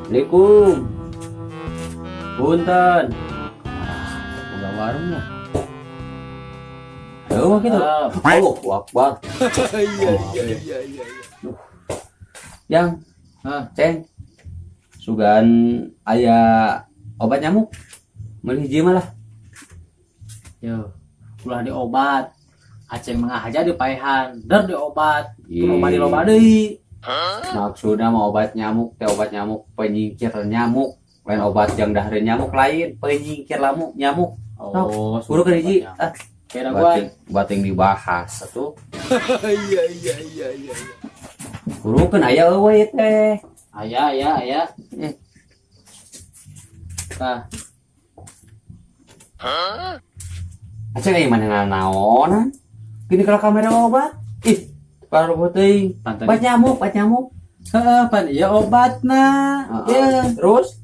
Assalamualaikum. Punten. Buka warungnya. Ayo gitu. Allahu Akbar. Iya. Yang, Ceng. Sugan aya obat nyamuk. Meuli hiji malah. Yo, ulah diobat. Aceng mengah aja dipaehan, der diobat. Kudu obat di loba deui. Maksudnya mau obat nyamuk, teh obat nyamuk penyingkir nyamuk. Lain obat yang dahre nyamuk lain, penyingkir nyamuk. Oh, Kudu ke hiji. Kira gua. Bating dibahas atuh. Iya. Kudu kan aya eueuh teh. Aya. Tah, Aceh kayak mana naonan? Gini kalau kamera obat. Ih, kalau putih. Pantai. Bat nyamuk. heeh, pan iya obatna. Ya. Terus?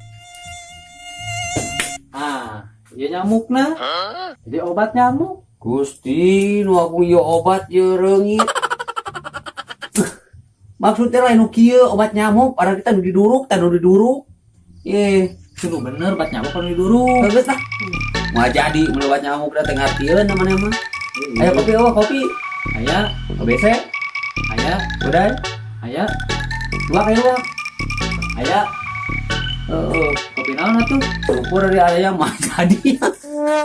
Iya nyamukna. Jadi obat nyamuk. Gusti, nu aku ieu obat ieu reungit. Maksudnya lain nu kieu obat nyamuk, padahal kita nu diduruk. Ye, Sungguh bener obat nyamuk kan diduruk. bagus lah. Mau jadi obat nyamuk da teh ngartieun namanya mah. Ayo kopi. Aya, OBC, aya, udah. aya, Luak. aya. Kopi naon atuh? Syukur dari ayam mah jadi. Eh,